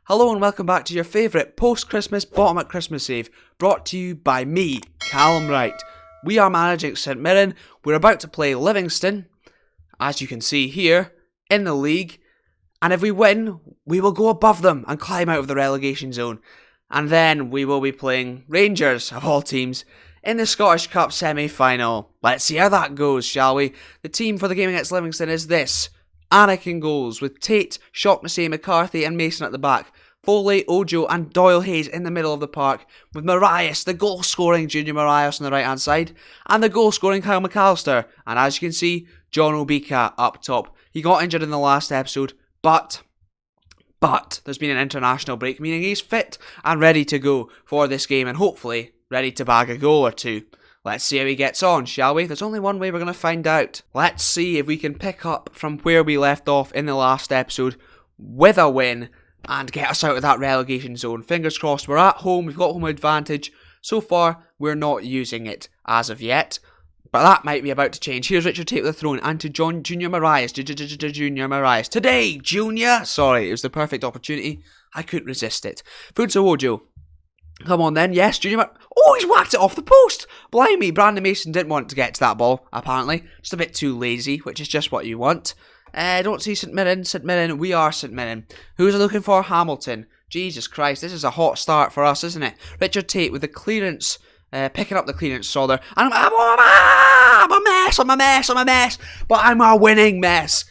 Hello and welcome back to your favourite post-Christmas bottom at Christmas save, brought to you by me, Callum Wright. We are managing St Mirren. We're about to play Livingston, as you can see here, in the league. And if we win, we will go above them and climb out of the relegation zone. And then we will be playing Rangers, of all teams, in the Scottish Cup semi-final. Let's see how that goes, shall we? The team for the game against Livingston is this. Anik in goals, with Tate, Shaughnessy, McCarthy and Mason at the back. Foley, Ojo and Doyle Hayes in the middle of the park, with Marias, the goal-scoring Junior Marias on the right-hand side, and the goal-scoring Kyle McAllister. And as you can see, John Obika up top. He got injured in the last episode, but there's been an international break, meaning he's fit and ready to go for this game, and hopefully ready to bag a goal or two. Let's see how he gets on, shall we? There's only one way we're going to find out. Let's see if we can pick up from where we left off in the last episode with a win and get us out of that relegation zone. Fingers crossed, we're at home, we've got home advantage. So far, we're not using it as of yet, but that might be about to change. Here's Richard Tate with the throne, and to Junior Marias. Junior Marias. Today, Junior! Sorry, it was the perfect opportunity. I couldn't resist it. Funso Ojo. Come on then, yes, Oh, he's whacked it off the post! Blimey, Brandon Mason didn't want to get to that ball, apparently. Just a bit too lazy, which is just what you want. Don't see St Mirren, we are St Mirren. Who's looking for? Hamilton. Jesus Christ, this is a hot start for us, isn't it? Richard Tate with the clearance, picking up the clearance saw there. And I'm a mess, but I'm a winning mess.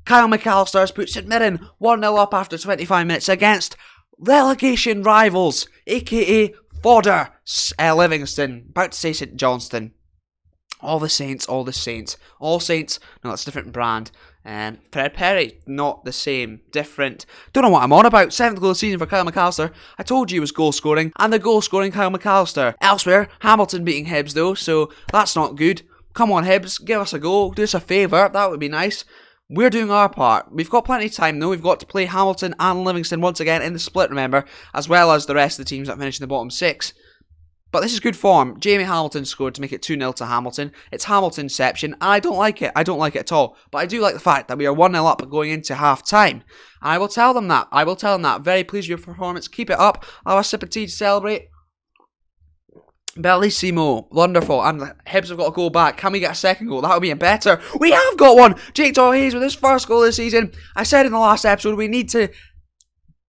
Kyle McAllister has put St Mirren 1-0 up after 25 minutes against relegation rivals, aka fodder, Livingston. About to say St Johnstone. All Saints. No, that's a different brand. Fred Perry, not the same, different. Don't know what I'm on about. 7th goal of the season for Kyle McAllister. I told you he was goal scoring, and the goal scoring Kyle McAllister. Elsewhere, Hamilton beating Hibs though, so that's not good. Come on Hibs, give us a goal, do us a favour, that would be nice. We're doing our part. We've got plenty of time though. We've got to play Hamilton and Livingston once again in the split, remember, as well as the rest of the teams that finish in the bottom 6. But this is good form. Jamie Hamilton scored to make it 2-0 to Hamilton. It's Hamiltonception, and I don't like it. I don't like it at all. But I do like the fact that we are 1-0 up going into half-time. And I will tell them that. Very pleased with your performance. Keep it up. I'll have a sip of tea to celebrate. Bellissimo. Wonderful. And the Hibs have got a goal back. Can we get a second goal? That would be better. We have got one. Jake Doyle Hayes with his first goal of the season. I said in the last episode we need to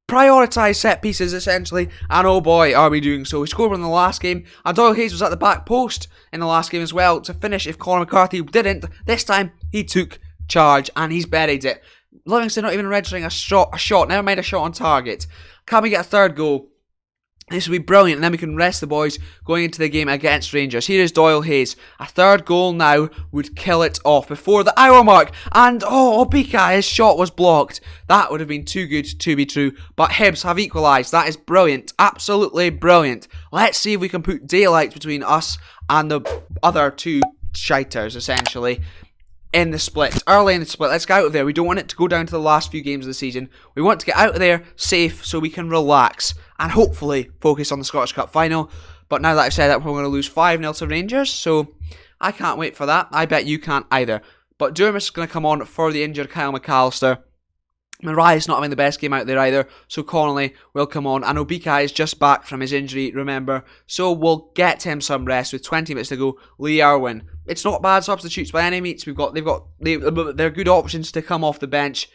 prioritise set pieces, essentially, and oh boy, are we doing so. He scored one in the last game, and Doyle Hayes was at the back post in the last game as well to finish if Conor McCarthy didn't. This time, he took charge, and he's buried it. Livingston not even registering a shot, never mind a shot on target. Can we get a third goal? This would be brilliant, and then we can rest the boys going into the game against Rangers. Here is Doyle Hayes. A third goal now would kill it off before the hour mark. And, Obika, his shot was blocked. That would have been too good to be true. But Hibs have equalised. That is brilliant. Absolutely brilliant. Let's see if we can put daylight between us and the other two shiters, essentially, in the split. Early in the split. Let's get out of there. We don't want it to go down to the last few games of the season. We want to get out of there safe so we can relax and hopefully focus on the Scottish Cup final. But now that I've said that, we're going to lose 5-0 to Rangers, so I can't wait for that. I bet you can't either. But Durmus is going to come on for the injured Kyle McAllister. Mariah's not having the best game out there either, so Connolly will come on. And Obika is just back from his injury, remember, so we'll get him some rest with 20 minutes to go. Lee Irwin. It's not bad substitutes by any means. They're good options to come off the bench,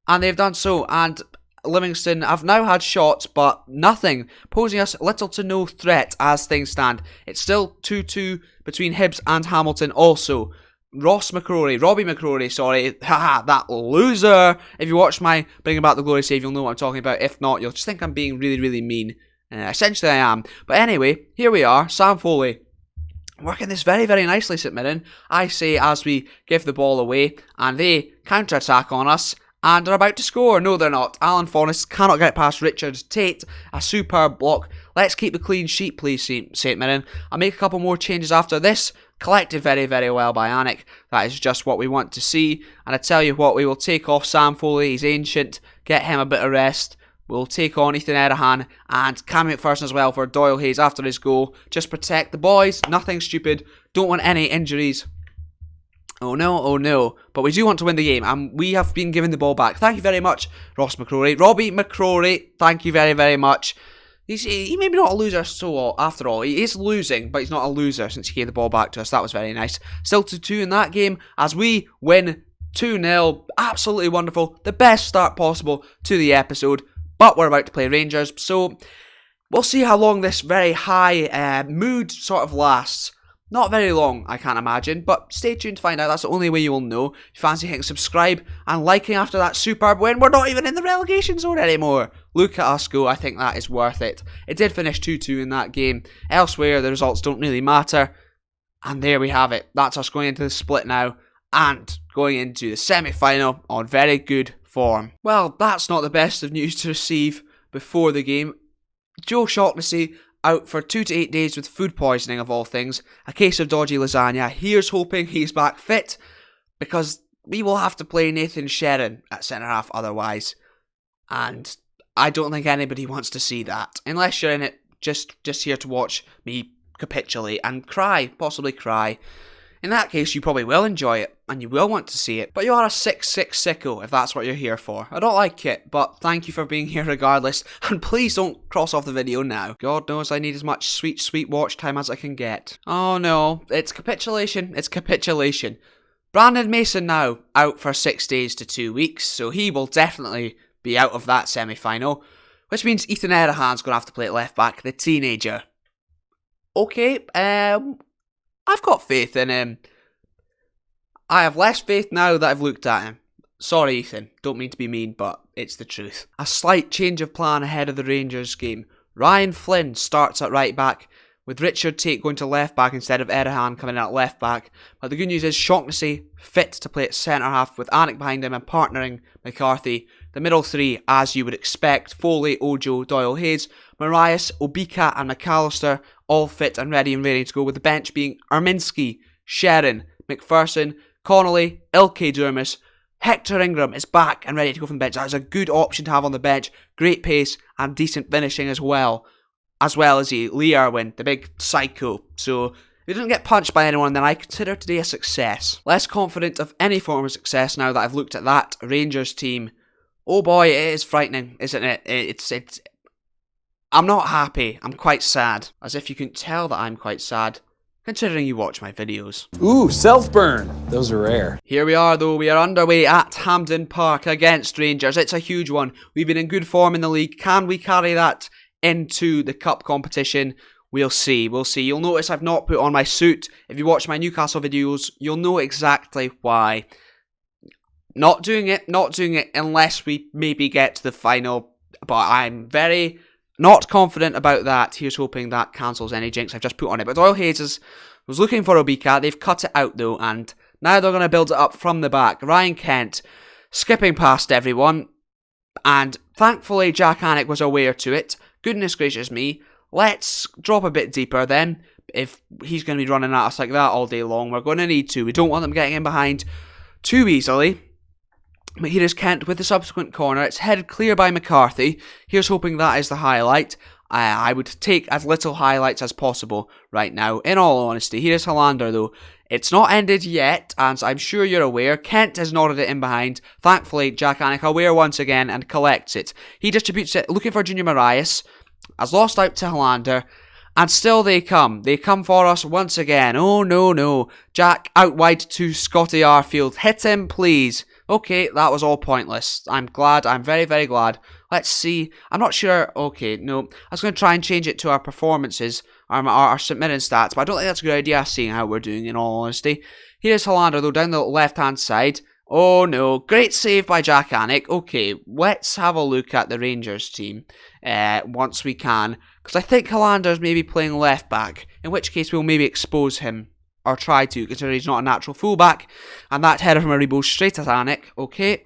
and they've done so. And Livingston have now had shots, but nothing, posing us little to no threat as things stand. It's still 2-2 between Hibs and Hamilton also. Robbie McCrory, that loser. If you watch my Bring About the Glory save, you'll know what I'm talking about. If not, you'll just think I'm being really, really mean. Essentially, I am. But anyway, here we are, Sam Foley. Working this very, very nicely, St Mirren. I say as we give the ball away, and they counter-attack on us, and are about to score. No, they're not. Alan Forrest cannot get past Richard Tate. A superb block. Let's keep the clean sheet, please, St Mirren. I'll make a couple more changes after this. Collected very, very well by Anik. That is just what we want to see. And I tell you what, we will take off Sam Foley. He's ancient. Get him a bit of rest. We'll take on Ethan Erahan and Cam McPherson as well for Doyle Hayes after his goal. Just protect the boys. Nothing stupid. Don't want any injuries. Oh no, oh no. But we do want to win the game, and we have been given the ball back. Thank you very much, Robbie McCrory. Thank you very, very much. He may be not a loser after all. He is losing, but he's not a loser since he gave the ball back to us. That was very nice. Still 2-2 in that game as we win 2-0. Absolutely wonderful. The best start possible to the episode. But we're about to play Rangers, so we'll see how long this very high mood sort of lasts. Not very long, I can't imagine, but stay tuned to find out. That's the only way you will know. If you fancy hitting subscribe and liking after that superb win, we're not even in the relegation zone anymore. Look at us go, I think that is worth it. It did finish 2-2 in that game. Elsewhere, the results don't really matter. And there we have it. That's us going into the split now, and going into the semi-final on very good form. Well, that's not the best of news to receive before the game. Joe Shaughnessy out for 2 to 8 days with food poisoning of all things, a case of dodgy lasagna. Here's hoping he's back fit, because we will have to play Nathan Sherrin at centre-half otherwise, and I don't think anybody wants to see that, unless you're in it just here to watch me capitulate and cry, possibly cry. In that case, you probably will enjoy it, and you will want to see it, but you are a 6-6 sicko if that's what you're here for. I don't like it, but thank you for being here regardless, and please don't cross off the video now. God knows I need as much sweet, sweet watch time as I can get. Oh no, it's capitulation, Brandon Mason now out for 6 days to 2 weeks, so he will definitely be out of that semi-final, which means Ethan Erdogan's going to have to play at left back, the teenager. Okay, I've got faith in him. I have less faith now that I've looked at him. Sorry, Ethan. Don't mean to be mean, but it's the truth. A slight change of plan ahead of the Rangers game. Ryan Flynn starts at right back, with Richard Tate going to left back instead of Erdogan coming out left back. But the good news is Shaughnessy fit to play at centre half with Anik behind him and partnering McCarthy. The middle three, as you would expect, Foley, Ojo, Doyle, Hayes, Marias, Obika and McAllister, all fit and ready to go, with the bench being Erminski, Sherrin, McPherson, Connolly, Ilkay Durmus. Hector Ingram is back and ready to go from the bench. That is a good option to have on the bench. Great pace and decent finishing as well. As well as Lee Irwin, the big psycho. So, if he doesn't get punched by anyone, then I consider today a success. Less confident of any form of success now that I've looked at that Rangers team. Oh boy, it is frightening, isn't it? It's I'm not happy. I'm quite sad. As if you can tell that I'm quite sad, considering you watch my videos. Ooh, self-burn. Those are rare. Here we are though. We are underway at Hampden Park against Rangers. It's a huge one. We've been in good form in the league. Can we carry that into the cup competition? We'll see. You'll notice I've not put on my suit. If you watch my Newcastle videos, you'll know exactly why. Not doing it unless we maybe get to the final. But I'm very not confident about that. Here's hoping that cancels any jinx I've just put on it. But Doyle Hayes was looking for Obika. They've cut it out though, and now they're going to build it up from the back. Ryan Kent skipping past everyone, and thankfully Jack Anik was aware to it. Goodness gracious me. Let's drop a bit deeper then. If he's going to be running at us like that all day long, we're going to need to. We don't want them getting in behind too easily. But here is Kent with the subsequent corner. It's headed clear by McCarthy. Here's hoping that is the highlight. I would take as little highlights as possible right now, in all honesty. Here's Hollander though. It's not ended yet, and I'm sure you're aware. Kent has nodded it in behind. Thankfully, Jack Anik aware once again and collects it. He distributes it, looking for Junior Marias. Has lost out to Hollander. And still they come. They come for us once again. Oh no. Jack out wide to Scotty Arfield. Hit him, please. Okay, that was all pointless. I'm glad. I'm very, very glad. Let's see. I'm not sure. Okay, no. I was going to try and change it to our performances, our St Mirren stats, but I don't think that's a good idea, seeing how we're doing, in all honesty. Here's Hollander, though, down the left-hand side. Oh, no. Great save by Jack Anik. Okay, let's have a look at the Rangers team once we can, because I think Hollander's maybe playing left-back, in which case we'll maybe expose him. Or try to, considering he's not a natural fullback. And that header from Aribo straight at Anik. Okay.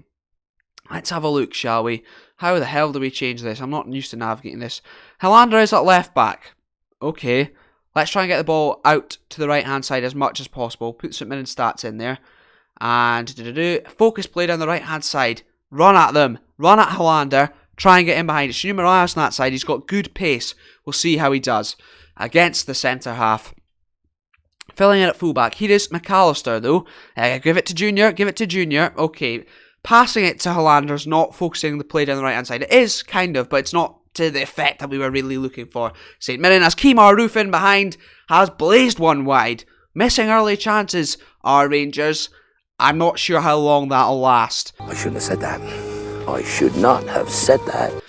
Let's have a look, shall we? How the hell do we change this? I'm not used to navigating this. Hollander is at left back. Okay. Let's try and get the ball out to the right hand side as much as possible. Put St Mirren stats in there. And focus play down the right hand side. Run at them. Run at Hollander. Try and get in behind it. Junior Marias on that side. He's got good pace. We'll see how he does against the centre half. Filling in at fullback. Here is McAllister, though. Give it to Junior. Give it to Junior. Okay. Passing it to Hollander's, not focusing the play down the right-hand side. It is, kind of, but it's not to the effect that we were really looking for. St Mirren, as Kemar Roof in behind, has blazed one wide. Missing early chances are Rangers. I'm not sure how long that'll last. I shouldn't have said that. I should not have said that.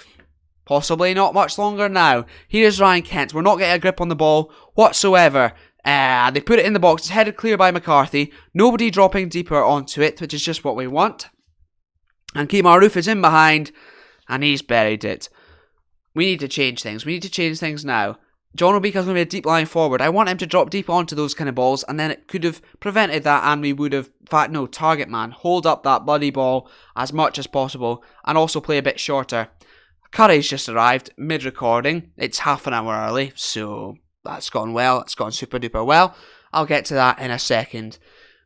Possibly not much longer now. Here's Ryan Kent. We're not getting a grip on the ball whatsoever. They put it in the box. It's headed clear by McCarthy. Nobody dropping deeper onto it, which is just what we want. And Kemar Roof is in behind, and he's buried it. We need to change things. We need to change things now. John Obika's going to be a deep line forward. I want him to drop deep onto those kind of balls, and then it could have prevented that, and we would have... In fact, no, target man. Hold up that bloody ball as much as possible, and also play a bit shorter. Curry's just arrived mid-recording. It's half an hour early, so that's gone well. It's gone super duper well. I'll get to that in a second.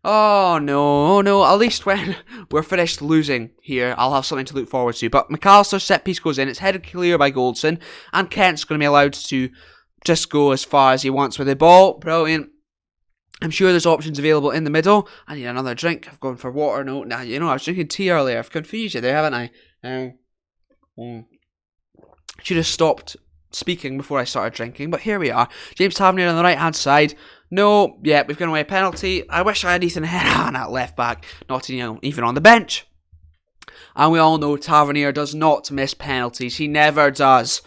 Oh no, at least when we're finished losing here, I'll have something to look forward to. But McAllister's set piece goes in, it's headed clear by Goldson, and Kent's going to be allowed to just go as far as he wants with the ball. Brilliant. I'm sure there's options available in the middle. I need another drink. I've gone for water. No, nah, I was drinking tea earlier. I've confused you there, haven't I? Should have stopped speaking before I started drinking, but here we are. James Tavernier on the right hand side. No, yeah, we've gone away a penalty. I wish I had Ethan Hennan at left back, not even on the bench. And we all know Tavernier does not miss penalties. He never does.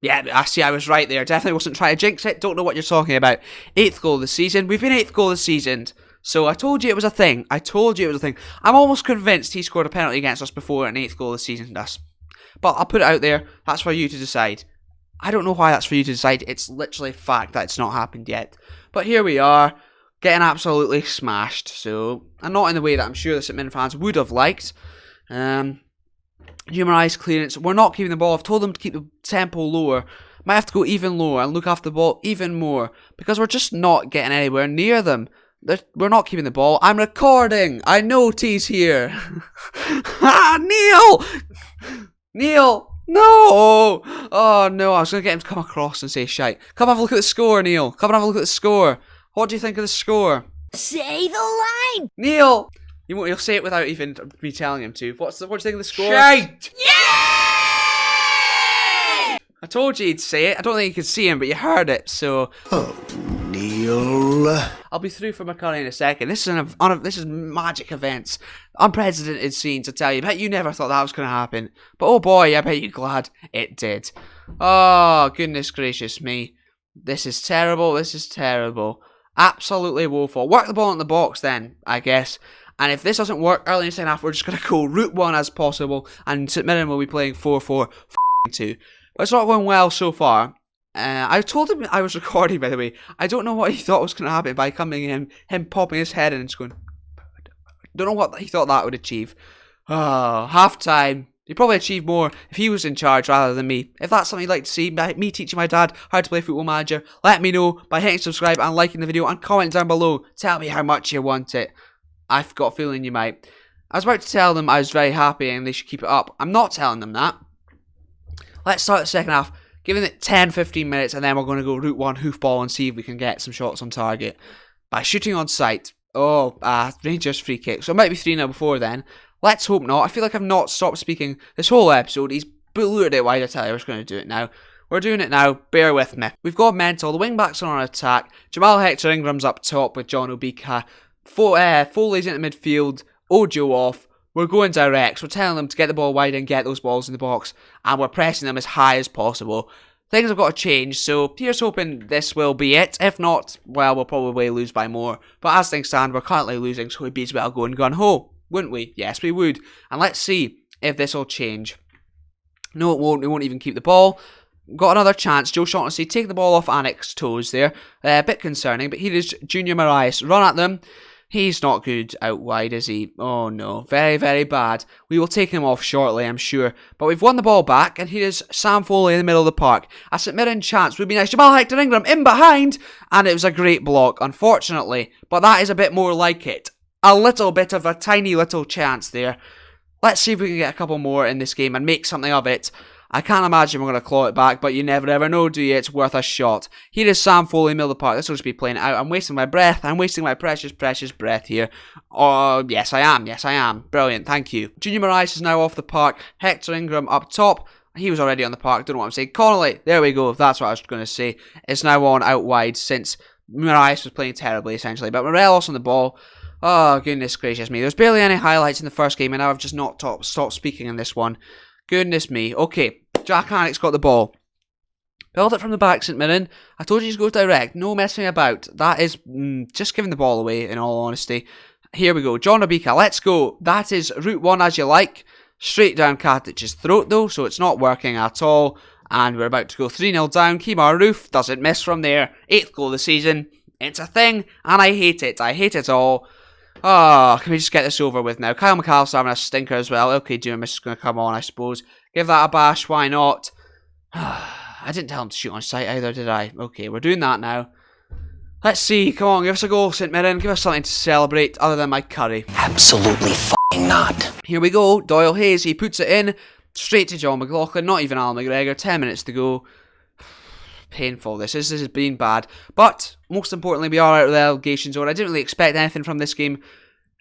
Yeah, I was right there. Definitely wasn't trying to jinx it. Don't know what you're talking about. 8th goal of the season. We've been 8th goal of the season. So I told you it was a thing. I'm almost convinced he scored a penalty against us before an 8th goal of the season does. But I'll put it out there. That's for you to decide. I don't know why that's for you to decide. It's literally a fact that it's not happened yet. But here we are, getting absolutely smashed. So, and not in the way that I'm sure the St Mirren fans would have liked. Humorized clearance. We're not keeping the ball. I've told them to keep the tempo lower. Might have to go even lower and look after the ball even more. Because we're just not getting anywhere near them. We're not keeping the ball. I'm recording. I know T's here. Neil! No! Oh no, I was going to get him to come across and say shite. Come have a look at the score, Neil. Come and have a look at the score. What do you think of the score? Say the line! Neil! You'll say it without even me telling him to. What do you think of the score? Shite! Yay! I told you he'd say it. I don't think you could see him, but you heard it, so... Oh, Neil. I'll be through for McCurry in a second. This is magic events. Unprecedented scenes, I tell you. I bet you never thought that was going to happen. But oh boy, I bet you're glad it did. Oh, goodness gracious me. This is terrible. Absolutely woeful. Work the ball in the box then, I guess. And if this doesn't work early in the second half, we're just going to go route one as possible. And St Mirren will be playing 4-4-2. But it's not going well so far. I told him I was recording, by the way. I don't know what he thought was going to happen by coming in, him popping his head in and just going... Don't know what he thought that would achieve. Oh, half time. He'd probably achieve more if he was in charge rather than me. If that's something you'd like to see, me teaching my dad how to play Football Manager, let me know by hitting subscribe and liking the video and comment down below. Tell me how much you want it. I've got a feeling you might. I was about to tell them I was very happy and they should keep it up. I'm not telling them that. Let's start the second half. Giving it 10-15 minutes and then we're going to go route one hoofball and see if we can get some shots on target. By shooting on sight. Oh, Rangers free kick. So it might be 3-0 before then. Let's hope not. I feel like I've not stopped speaking this whole episode. He's booted it. Why did I tell you I was going to do it now? We're doing it now. Bear with me. We've got mental. The wing-backs are on attack. Jamal Hector Ingram's up top with John Obika. Foley's into midfield. Ojo off. We're going direct. We're telling them to get the ball wide and get those balls in the box. And we're pressing them as high as possible. Things have got to change, so here's hoping this will be it. If not, well, we'll probably lose by more. But as things stand, we're currently losing, so we'd be as well going gun-ho, wouldn't we? Yes, we would. And let's see if this will change. No, it won't. We won't even keep the ball. Got another chance. Joe Shaughnessy take the ball off Anik's toes there. A bit concerning, but here is Junior Marias. Run at them. He's not good out wide, is he? Oh no, very, very bad. We will take him off shortly, I'm sure. But we've won the ball back, and here is Sam Foley in the middle of the park. A St Mirren chance would be nice. Jamal Hector Ingram in behind, and it was a great block, unfortunately. But that is a bit more like it. A little bit of a tiny little chance there. Let's see if we can get a couple more in this game and make something of it. I can't imagine we're going to claw it back, but you never ever know, do you? It's worth a shot. Here is Sam Foley, middle of the park. This will just be playing it out. I'm wasting my breath. I'm wasting my precious, precious breath here. Oh, yes, I am. Yes, I am. Brilliant. Thank you. Junior Marais is now off the park. Hector Ingram up top. He was already on the park. Don't know what I'm saying. Connolly. There we go. That's what I was going to say. It's now on out wide since Marais was playing terribly, essentially. But Morelos on the ball. Oh, goodness gracious me. There's barely any highlights in the first game, and now I've just not stopped speaking in this one. Goodness me. Okay, Jack Hannock's got the ball. Build it from the back, St Mirren. I told you to go direct. No messing about. That is just giving the ball away, in all honesty. Here we go. John Rabika, let's go. That is route 1 as you like. Straight down Katic's throat, though, so it's not working at all. And we're about to go 3-0 down. Kemar Roof doesn't miss from there. 8th goal of the season. It's a thing, and I hate it. I hate it all. Oh, can we just get this over with now? Kyle McAllister having a stinker as well. Okay, Dumas is going to come on, I suppose. Give that a bash, why not? I didn't tell him to shoot on sight either, did I? Okay, we're doing that now. Let's see, come on, give us a goal, St Mirren. Give us something to celebrate other than my curry. Absolutely f***ing not. Here we go, Doyle Hayes, he puts it in. Straight to John McLaughlin, not even Alan McGregor. 10 minutes to go. Painful, this has been bad. But, most importantly, we are out of the relegation zone. I didn't really expect anything from this game.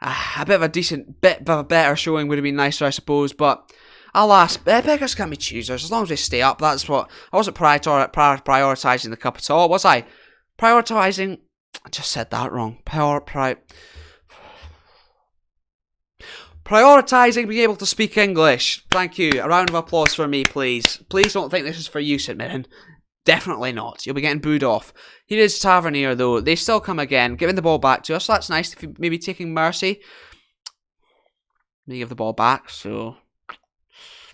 A bit of a better showing would have been nicer, I suppose. But, alas, beggars can't be choosers. As long as we stay up, that's what... I wasn't prioritising the cup at all, was I? Prioritising... I just said that wrong. Prioritising being able to speak English. Thank you. A round of applause for me, please. Please don't think this is for you, St Mirren. Definitely not. You'll be getting booed off. Here is Tavernier, though. They still come again, giving the ball back to us. That's nice. If you maybe taking mercy. Let me give the ball back. So,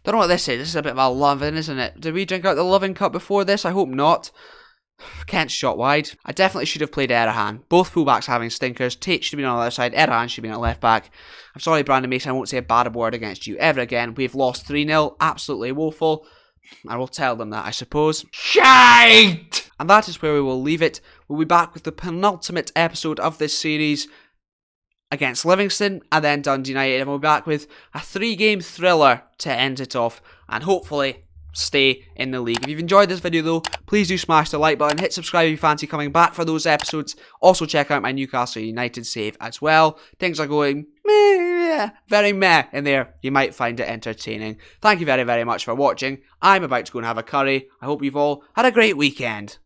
don't know what this is. This is a bit of a loving, isn't it? Did we drink out the loving cup before this? I hope not. Kent's shot wide. I definitely should have played Erahan. Both fullbacks having stinkers. Tate should have been on the other side. Erahan should have been at left back. I'm sorry, Brandon Mason. I won't say a bad word against you ever again. We've lost 3-0. Absolutely woeful. I will tell them that, I suppose. Shite! And that is where we will leave it. We'll be back with the penultimate episode of this series against Livingston and then Dundee United. And we'll be back with a 3-game thriller to end it off and hopefully stay in the league. If you've enjoyed this video though, please do smash the like button, hit subscribe if you fancy coming back for those episodes. Also check out my Newcastle United save as well. Things are going very meh in there. You might find it entertaining. Thank you very, very much for watching. I'm about to go and have a curry. I hope you've all had a great weekend.